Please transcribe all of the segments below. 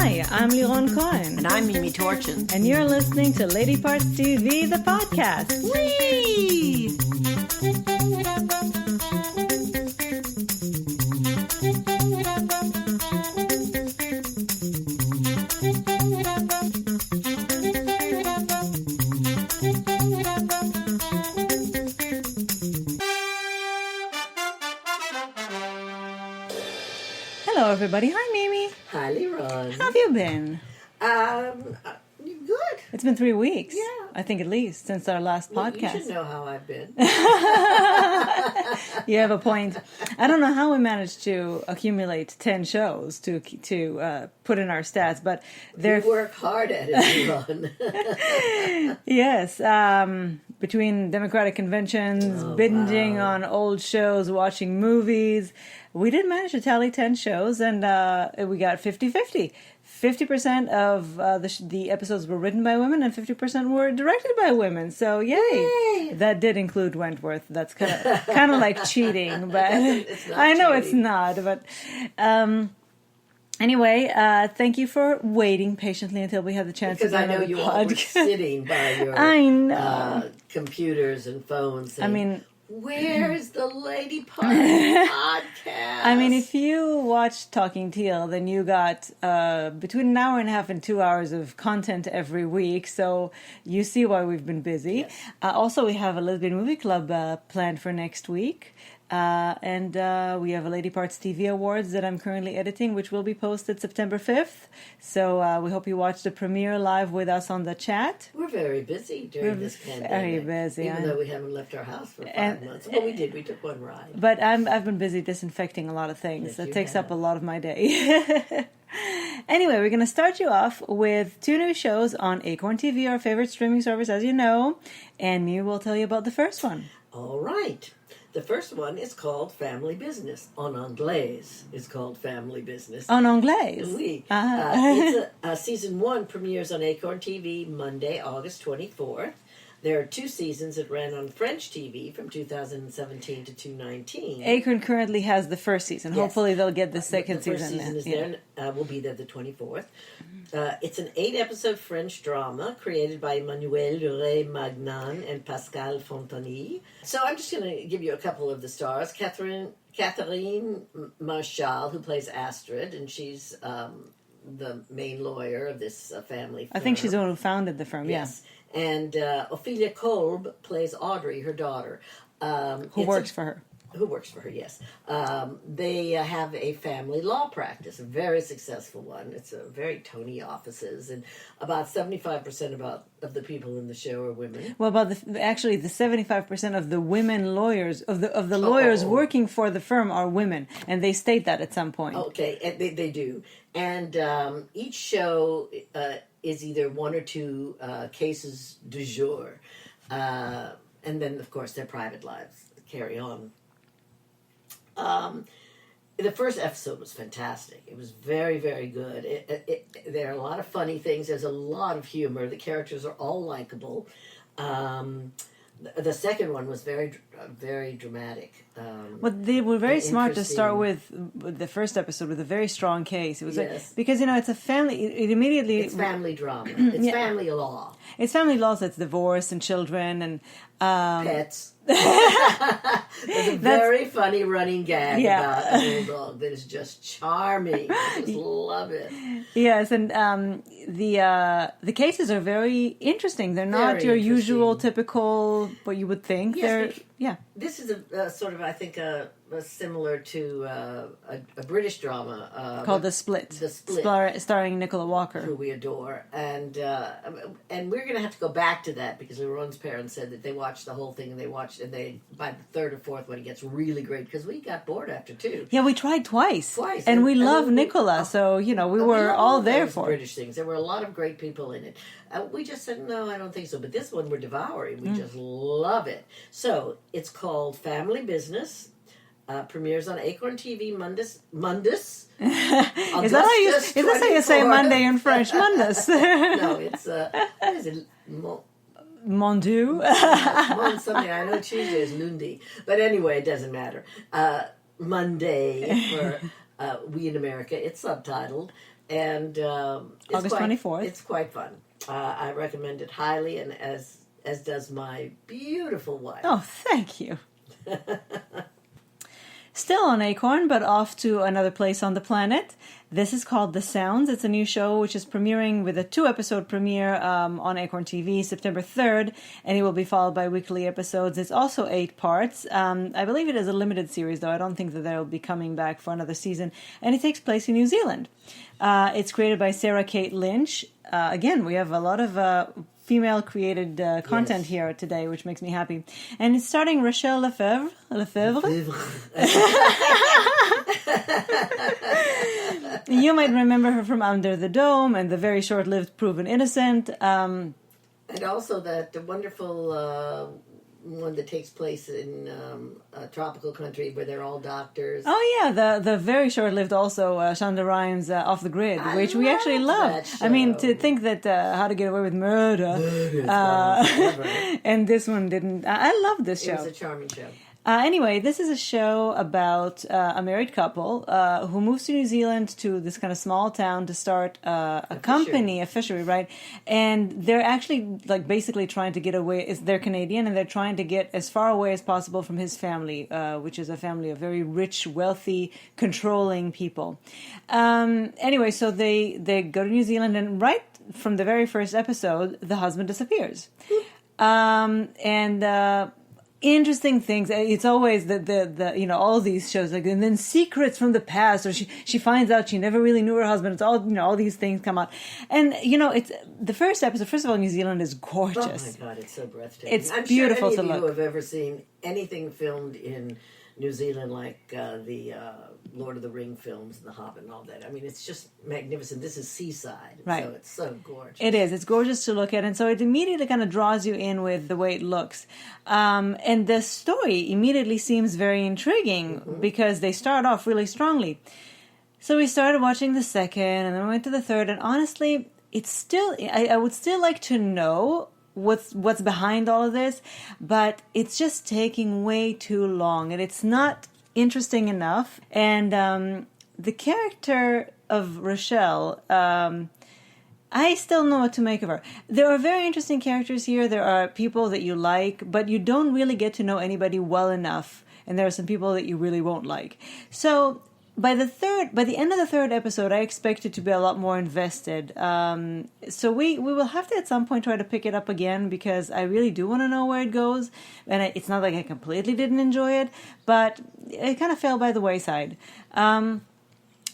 Hi, I'm Liron Cohen. And I'm Mimi Torchin. And you're listening to Lady Parts TV, the podcast. Whee! Hello, everybody. Hi, Mimi. Hi, Liron. How have you been? Good. It's been 3 weeks. Yeah. I think at least, since our last podcast. You should know how I've been. You have a point. I don't know how we managed to accumulate 10 shows to put in our stats, but We work hard at it, Liron. Yes, between Democratic conventions, binging on old shows, watching movies, we did manage to tally 10 shows, and we got 50-50. 50% of the episodes were written by women, and 50% were directed by women. So, yay! That did include Wentworth. That's kind of like cheating, but I know it's not. But anyway, thank you for waiting patiently until we had the chance Because to I know you all were sitting by your computers and phones. I mean, where's the Lady Parts podcast? I mean, if you watched Talking Teal, then you got between an hour and a half and 2 hours of content every week. So you see why we've been busy. Yes. Also, we have a lesbian movie club planned for next week. And we have a Lady Parts TV Awards that I'm currently editing, which will be posted September 5th. So we hope you watch the premiere live with us on the chat. We're very busy during this pandemic. Very busy. Even though we haven't left our house for 5 months. Well, we did. We took one ride. But I've been busy disinfecting a lot of things. Yes, That you takes have. up a lot of my day. Anyway, we're going to start you off with 2 new shows on Acorn TV, our favorite streaming service, as you know. And Mew will tell you about the first one. All right. The first one is called Family Business. En anglais is called Family Business. En anglais. Oui. Uh-huh. Season 1 premieres on Acorn TV Monday, August 24th. There are 2 seasons that ran on French TV from 2017 to 2019. Acorn currently has the first season. Yes. Hopefully they'll get the second The first season. season is Yeah. there. Will be there the 24th. It's an 8-episode French drama created by Emmanuel Rey-Magnan and Pascal Fontany. So I'm just going to give you a couple of the stars. Catherine Marchal, who plays Astrid, and she's the main lawyer of this family firm. I think she's the one who founded the firm, Yes. And Ophelia Kolb plays Audrey, her daughter. Who works for her. Who works for her, yes. They have a family law practice, a very successful one. It's a very Tony offices, and about 75% of the people in the show are women. Well, about actually the 75% of the women lawyers, of the lawyers working for the firm are women, and they state that at some point. Okay, and they do. And each show is either 1 or 2 cases du jour. And then, of course, their private lives carry on. The first episode was fantastic. It was very, very good. There are a lot of funny things. There's a lot of humor. The characters are all likable. The second one was very, very dramatic. Well, they were very smart to start interesting. with the first episode with a very strong case. It was Yes. because it's a family. It immediately It's family drama. It's family law. It's family law, so it's divorce and children and Pets. There's a very funny running gag about a bulldog that is just charming. I just love it. yes, and the cases are very interesting. They're not Very your usual interesting. typical what you would think. Yes, They're This is a sort of, I think, similar to a British drama called The Split. The Split. Starring Nicola Walker. who we adore, and we're going to have to go back to that because Liron's parents said that they watched the whole thing and they by the 3rd or 4th one it gets really great because we got bored after 2. Yeah, we tried twice. And and we love then Nicola, so we were love all there those for it. British things. There were a lot of great people in it. We just said no, I don't think so. But this one we're devouring. We just love it. So it's called Family Business. Premieres on Acorn TV Mondays. Is that how you say Monday in French? Mondays. No, it's what is it? Mon Dieu. Mon something. I know Tuesday is lundi, but anyway, it doesn't matter. Monday for we in America. It's subtitled. And August 24th. It's quite fun. I recommend it highly, and as does my beautiful wife. Oh, thank you. Still on Acorn, but off to another place on the planet. This is called The Sounds. It's a new show which is premiering with a 2-episode premiere on Acorn TV September 3rd, and it will be followed by weekly episodes. It's also 8 parts. I believe it is a limited series, though. I don't think that they'll be coming back for another season, and it takes place in New Zealand. It's created by Sarah Kate Lynch. Again, we have a lot of female-created content here today, which makes me happy. And it's starring Rachelle Lefevre. You might remember her from Under the Dome and the very short-lived Proven Innocent. And also that wonderful one that takes place in a tropical country where they're all doctors. Oh yeah, the very short-lived also Shonda Rhimes Off the Grid, which we actually love. I mean, to think that How to Get Away with Murder, and this one didn't. I love this show. It was a charming show. Anyway, this is a show about a married couple who moves to New Zealand to this kind of small town to start a company, a fishery, right? And they're actually basically trying to get away. They're Canadian, and they're trying to get as far away as possible from his family, which is a family of very rich, wealthy, controlling people. Anyway, so they go to New Zealand, and right from the very first episode, the husband disappears. Interesting things. It's always the all these shows and then secrets from the past, or she finds out she never really knew her husband. It's all all these things come out, and it's the first episode. First of all, New Zealand is gorgeous. Oh my God, it's so breathtaking. It's beautiful to look. Any of you who have ever seen anything filmed in New Zealand, like the Lord of the Ring films, The Hobbit, and all that. I mean, it's just magnificent. This is seaside, right? So it's so gorgeous. It is. It's gorgeous to look at, and so it immediately kind of draws you in with the way it looks. And the story immediately seems very intriguing because they start off really strongly. So we started watching the second, and then we went to the third, and honestly, it's still. I would still like to know what's behind all of this, but it's just taking way too long, and it's not interesting enough. And the character of Rochelle, I still know what to make of her. There are very interesting characters here. There are people that you like, but you don't really get to know anybody well enough, and there are some people that you really won't like. So by the end of the third episode, I expected to be a lot more invested. So we will have to at some point try to pick it up again, because I really do want to know where it goes. And it's not like I completely didn't enjoy it, but it kind of fell by the wayside.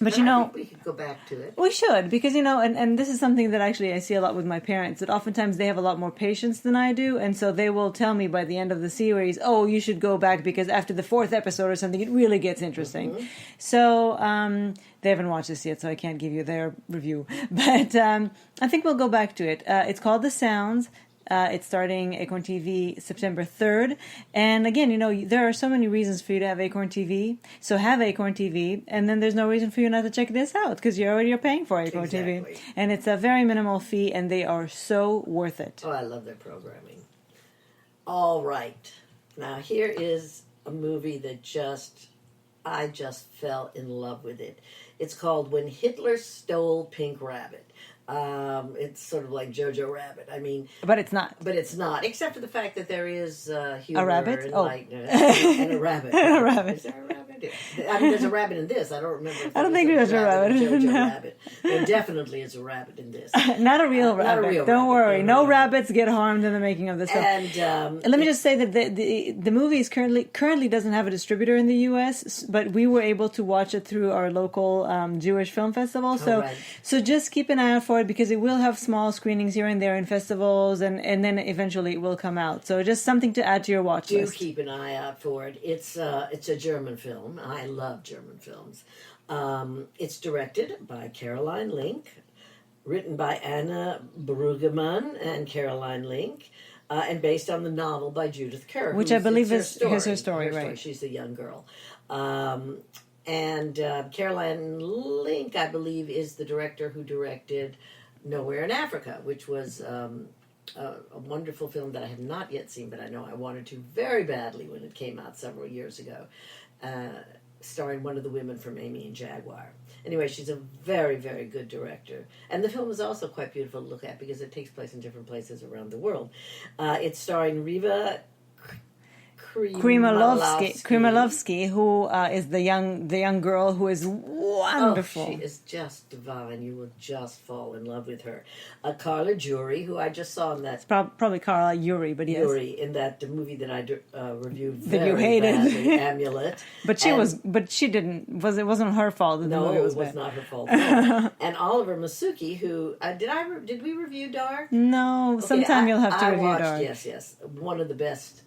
But I think we could go back to it. We should, because and this is something that actually I see a lot with my parents, that oftentimes they have a lot more patience than I do, and so they will tell me by the end of the series, oh, you should go back because after the 4th episode or something, it really gets interesting. So they haven't watched this yet, so I can't give you their review. But I think we'll go back to it. It's called The Sounds. It's starting Acorn TV September 3rd. And again, there are so many reasons for you to have Acorn TV. So have Acorn TV, and then there's no reason for you not to check this out, because you already are paying for Acorn TV. And it's a very minimal fee, and they are so worth it. Oh, I love their programming. All right. Now, here is a movie that I just fell in love with it. It's called When Hitler Stole Pink Rabbit. It's sort of like Jojo Rabbit. I mean, but it's not. But it's not, except for the fact that there is humor a rabbit? and lightness and a rabbit. A rabbit. Is there a rabbit? I mean, there's a rabbit in this. I don't remember. I don't think there's a rabbit. Jojo No. Rabbit. There definitely is a rabbit in this. Not a real rabbit. Not a real don't rabbit. worry. No rabbits get harmed in the making of this film. And let me just say that the movie is currently doesn't have a distributor in the U.S., but we were able to watch it through our local Jewish film festival. So just keep an eye out for it, because it will have small screenings here and there in festivals, and then eventually it will come out. So just something to add to your watch list. Do keep an eye out for it. It's a German film. I love German films. It's directed by Caroline Link, written by Anna Brueggemann and Caroline Link, and based on the novel by Judith Kerr, which I believe is her story, right? She's a young girl. And Caroline Link, I believe, is the director who directed Nowhere in Africa, which was a wonderful film that I have not yet seen, but I know I wanted to very badly when it came out several years ago, starring one of the women from Amy and Jaguar. Anyway, she's a very, very good director. And the film is also quite beautiful to look at because it takes place in different places around the world. It's starring Riva Krimilovsky, who is the young girl who is wonderful. Oh, she is just divine. You will just fall in love with her. Carla Juri, who I just saw in that... It's probably Carla Juri, but yes. Juri, in that movie that I reviewed that you hated. badly, Amulet. But it wasn't her fault that the movie was it was bad. not her fault. No. And Oliver Masuki, who... did we review Dark? No, okay, sometime you'll have to review watched, Dark. Yes. One of the best...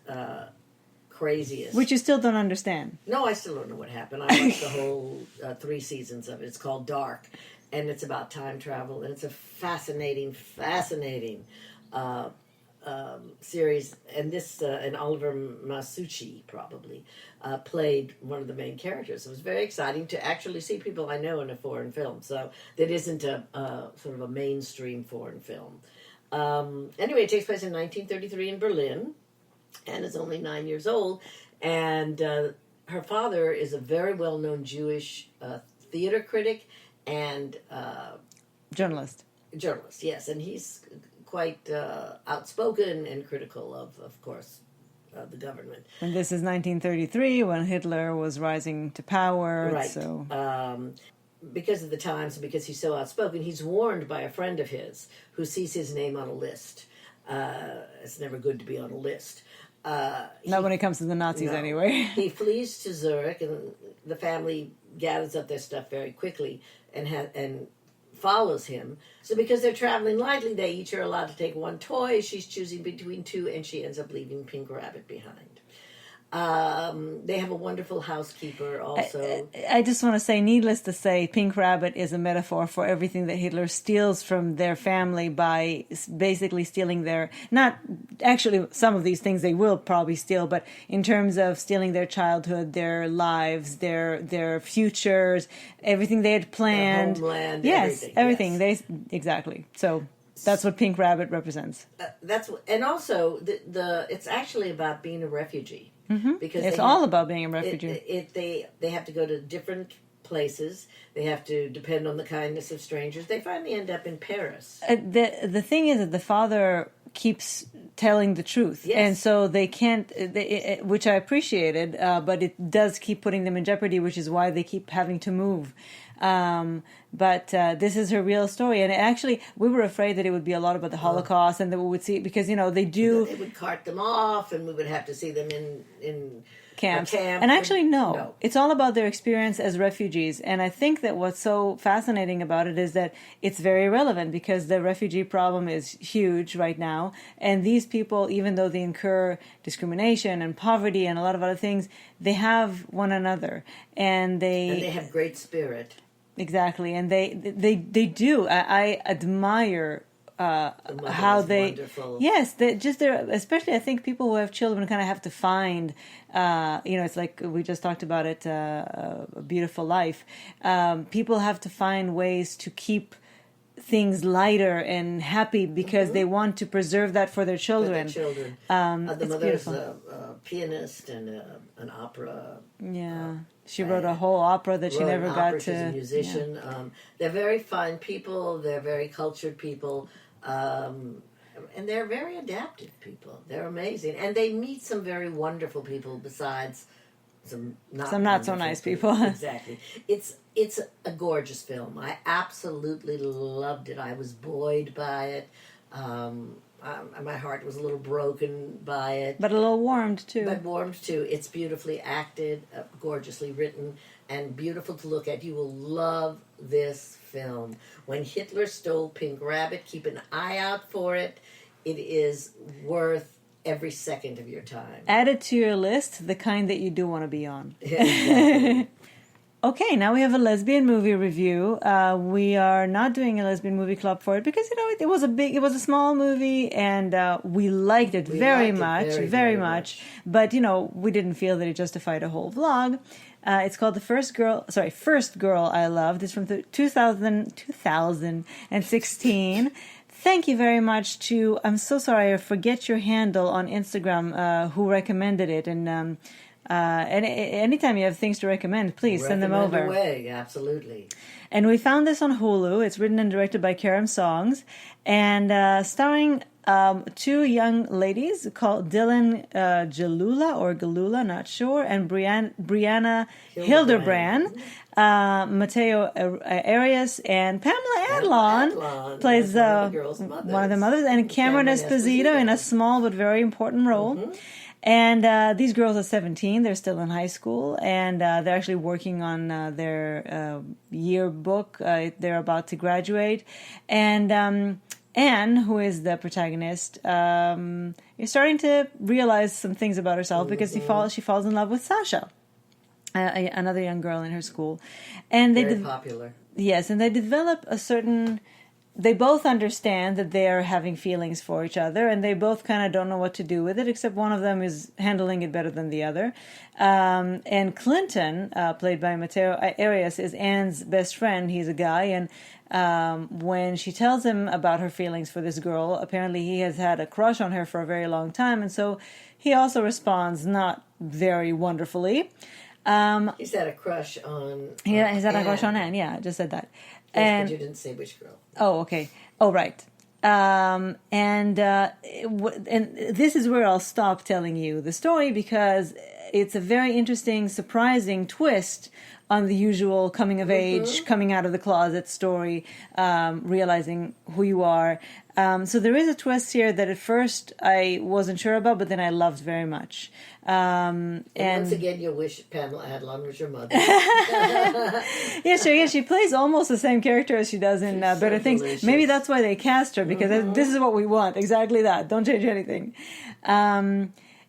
craziest. Which you still don't understand. No, I still don't know what happened. I watched the whole 3 seasons of it. It's called Dark, and it's about time travel, and it's a fascinating series. And and Oliver Masucci probably played one of the main characters. It was very exciting to actually see people I know in a foreign film. So that isn't a sort of a mainstream foreign film. Anyway, it takes place in 1933 in Berlin. And is only 9 years old, and her father is a very well-known Jewish theater critic and journalist. Journalist, yes, and he's quite outspoken and critical of course, the government. And this is 1933 when Hitler was rising to power, right? So. Because of the times and because he's so outspoken, he's warned by a friend of his who sees his name on a list. It's never good to be on a list. Not when it comes to the Nazis, anyway. He flees to Zurich, and the family gathers up their stuff very quickly and follows him. So because they're traveling lightly, they each are allowed to take one toy. She's choosing between 2, and she ends up leaving Pink Rabbit behind. They have a wonderful housekeeper also. I just want to say, needless to say, Pink Rabbit is a metaphor for everything that Hitler steals from their family by basically stealing not actually some of these things they will probably steal, but in terms of stealing their childhood, their lives, their futures, everything they had planned. Their homeland, everything. Yes. Exactly. So that's what Pink Rabbit represents. And also it's actually about being a refugee. Mm-hmm. Because it's all about being a refugee. They have to go to different places. They have to depend on the kindness of strangers. They finally end up in Paris. The thing is that the father keeps telling the truth, yes. And so they can't, which I appreciated, but it does keep putting them in jeopardy, which is why they keep having to move. But this is her real story, and actually, we were afraid that it would be a lot about the Holocaust, and that we would see because they do. They would cart them off, and we would have to see them in camps. Camp. And actually, no, it's all about their experience as refugees. And I think that what's so fascinating about it is that it's very relevant because the refugee problem is huge right now, and these people, even though they incur discrimination and poverty and a lot of other things, they have one another, and they have great spirit. Exactly, and they do. I admire how they wonderful. Yes, they're especially I think people who have children kind of have to find it's like we just talked about it, a beautiful life. People have to find ways to keep things lighter and happy because they want to preserve that for their children. The mother's a pianist and an opera. Yeah. She wrote a whole opera that she never got to. She's a musician. Yeah. They're very fine people. They're very cultured people. And they're very adaptive people. They're amazing. And they meet some very wonderful people besides some not so nice people. Exactly. It's a gorgeous film. I absolutely loved it. I was buoyed by it. My heart was a little broken by it. But a little warmed, too. It's beautifully acted, gorgeously written, and beautiful to look at. You will love this film. When Hitler Stole Pink Rabbit, keep an eye out for it. It is worth every second of your time. Add it to your list, the kind that you do want to be on. Exactly. Okay, now we have a lesbian movie review. We are not doing a lesbian movie club for it because it was a small movie, and we liked it very much. But we didn't feel that it justified a whole vlog. It's called First Girl I Loved. It's from 2016. Thank you very much to. I'm so sorry, I forget your handle on Instagram. Who recommended it and. And anytime you have things to recommend, please send them over. Away, absolutely. And we found this on Hulu. It's written and directed by Karam Songs, and starring two young ladies called Dylan Galula, not sure, and Brianna Hildebrand. Mateo Arias and Pamela Adlon plays one of the mothers, and Cameron Esposito in a small but very important role. And these girls are 17. They're still in high school, and they're actually working on their yearbook. They're about to graduate. And Anne, who is the protagonist, is starting to realize some things about herself because she falls in love with Sasha, another young girl in her school. And very popular. Yes, and they develop a certain... They both understand that they are having feelings for each other, and they both kind of don't know what to do with it, except one of them is handling it better than the other. And Clinton, played by Mateo Arias, is Anne's best friend. He's a guy, and when she tells him about her feelings for this girl, apparently he has had a crush on her for a very long time, and so he also responds not very wonderfully. He's had a crush on Yeah, he's had a crush on Anne. Yeah, I just said that. Yes, And but you didn't say which girl. Oh, okay. Oh, right. And this is where I'll stop telling you the story, because it's a very interesting, surprising twist on the usual coming of age, coming out of the closet story, realizing who you are. So there is a twist here that at first I wasn't sure about, but then I loved very much. And once again, you wish Pamela Adlon was your mother. Yeah, she plays almost the same character as she does in Better Things. Delicious. Maybe that's why they cast her, because this is what we want. Exactly that. Don't change anything.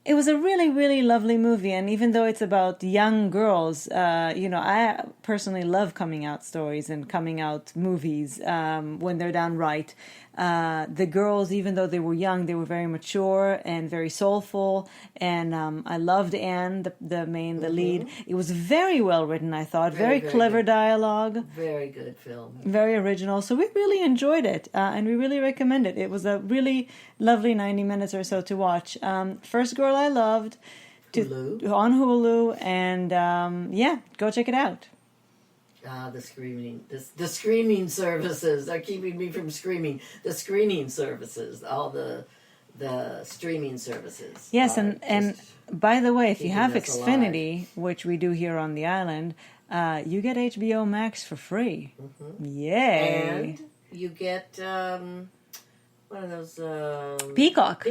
It was a really, really lovely movie, and even though it's about young girls, I personally love coming out stories and coming out movies when they're done right. The girls, even though they were young, they were very mature and very soulful, and I loved Anne, the lead. It was very well written, I thought. Very clever dialogue. Very good film. Very original. So we really enjoyed it, and we really recommend it. It was a really lovely 90 minutes or so to watch. First Girl I Loved on Hulu, and go check it out. The screaming services are keeping me from screaming. The screening services, all the streaming services. Yes, and by the way, if you have Xfinity, alive. which we do here on the island, you get HBO Max for free. Yay! And you get one of those Peacock,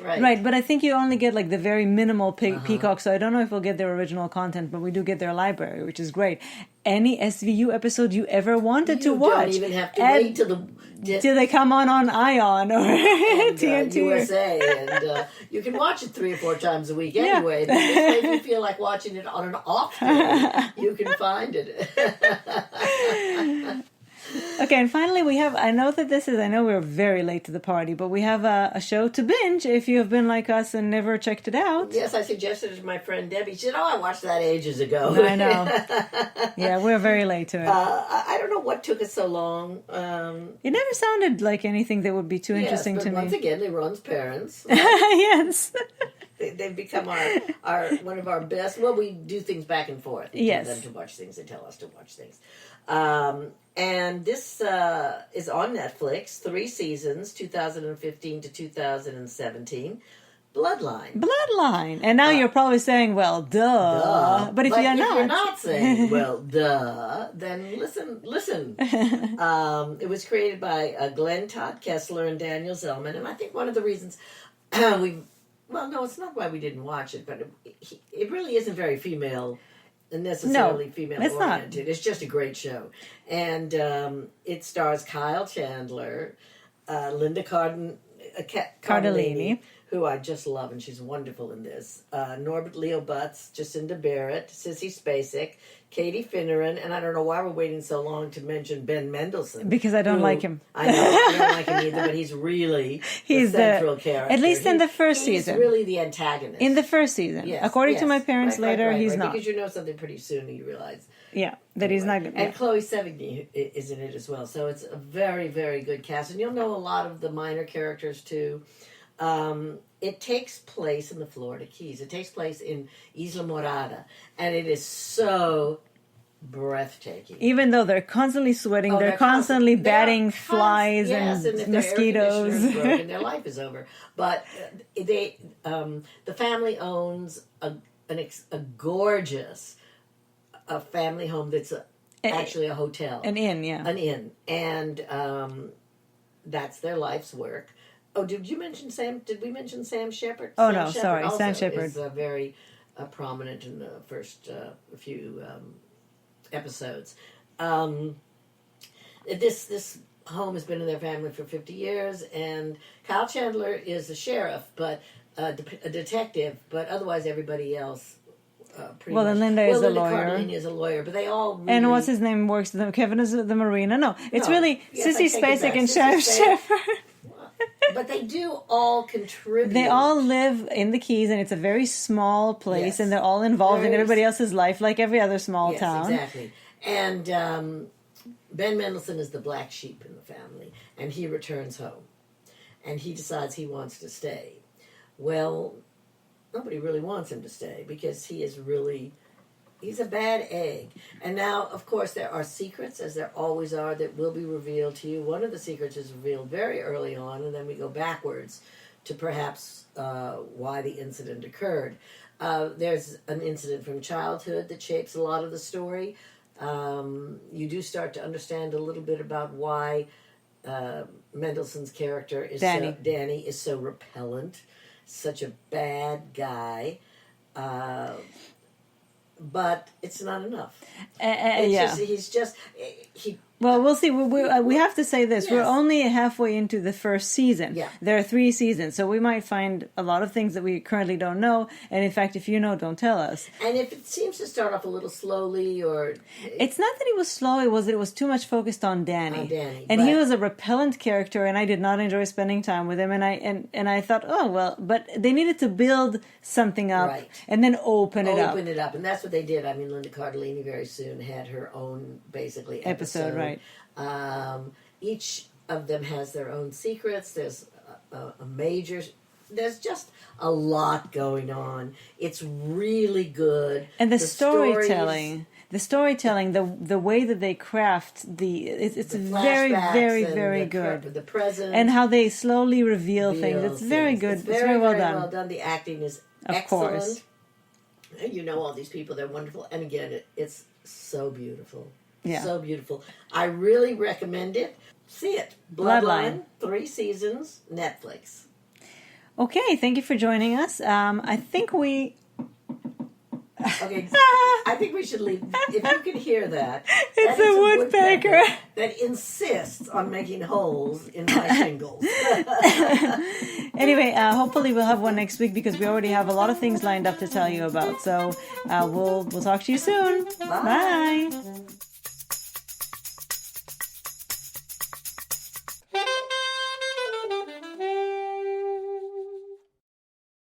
right? Right, but I think you only get like the very minimal Peacock, so I don't know if we'll get their original content, but we do get their library, which is great. Any SVU episode you ever wanted to watch, you don't even have to wait till they come on Ion or TNT USA, and you can watch it 3 or 4 times a week anyway. This way, if you feel like watching it on an off day, you can find it. Okay, and finally I know we're very late to the party, but we have a show to binge if you have been like us and never checked it out. Yes, I suggested it to my friend Debbie. She said, I watched that ages ago. I know. Yeah, we're very late to it. I don't know what took us so long. It never sounded like anything that would be too interesting to me. Once again, Ron's parents. Yes. They've become our one of our best. Well, we do things back and forth. We tell them to watch things. They tell us to watch things. And this is on Netflix, 3 seasons, 2015 to 2017. Bloodline. And now you're probably saying, well, duh. But if you're not saying, well, duh, then listen. It was created by Glenn Todd Kessler and Daniel Zellman. And I think one of the reasons it's not why we didn't watch it, but it really isn't very female female-oriented. It's just a great show. And it stars Kyle Chandler, Linda Cardellini, who I just love, and she's wonderful in this. Norbert Leo Butz, Jacinda Barrett, Sissy Spacek, Katie Finneran, and I don't know why we're waiting so long to mention Ben Mendelsohn. Because I don't like him. I know, I don't like him either, but he's the central character. At least in the first season. He's really the antagonist. In the first season. Yes, according to my parents later, he's not. Because you know something pretty soon and you realize. Yeah, that he's not good. And Chloe Sevigny is in it as well. So it's a very, very good cast. And you'll know a lot of the minor characters too. It takes place in the Florida Keys. It takes place in Isla Morada. And it is so breathtaking. Even though they're constantly sweating, they're constantly batting flies and if mosquitoes. Their air conditioner is broken, their life is over. But the family owns a gorgeous family home that's actually a hotel, an inn, and that's their life's work. Oh, did you mention Sam? Did we mention Sam Shepard? Oh, Sam no, Shepard sorry. also Sam Shepard is very prominent in the first few episodes. This home has been in their family for 50 years, and Kyle Chandler is a sheriff, but a detective, but otherwise everybody else. And Linda is a lawyer. Cardellini is a lawyer, but they all really... And what's his name works? Kevin is the marina. No, it's really Sissy Spacek and Sissy Shepard. But they do all contribute. They all live in the Keys, and it's a very small place, and they're all involved in everybody else's life, like every other small town. Exactly. And Ben Mendelsohn is the black sheep in the family, and he returns home, and he decides he wants to stay. Well, nobody really wants him to stay because he's a bad egg. And now, of course, there are secrets, as there always are, that will be revealed to you. One of the secrets is revealed very early on, and then we go backwards to perhaps why the incident occurred. There's an incident from childhood that shapes a lot of the story. You do start to understand a little bit about why Mendelssohn's character is Danny is so repellent, such a bad guy. But it's not enough. Well, we'll see. We have to say this. Yes. We're only halfway into the first season. Yeah. There are 3 seasons, so we might find a lot of things that we currently don't know. And in fact, if you know, don't tell us. And if it seems to start off a little slowly, or... It's not that it was slow, it was too much focused on Danny. And right. he was a repellent character, and I did not enjoy spending time with him. And I thought, oh, well, but they needed to build something up and then open it up. And that's what they did. I mean, Linda Cardellini very soon had her own, basically, episode. Right. Each of them has their own secrets. There's a major... There's just a lot going on. It's really good. And the storytelling... The storytelling, the way that they craft it's very, very, very good. The present. And how they slowly reveal things. It's very good. It's very well done. Well done. The acting is excellent. Course. And you know all these people, they're wonderful. And again, it's so beautiful. Yeah. So beautiful. I really recommend it. See it. Bloodline. 3 seasons, Netflix. Okay, thank you for joining us. I think we... Okay, I think we should leave. If you can hear that, it's a woodpecker that insists on making holes in my shingles. Anyway, hopefully we'll have one next week because we already have a lot of things lined up to tell you about. So we'll talk to you soon. Bye. Bye.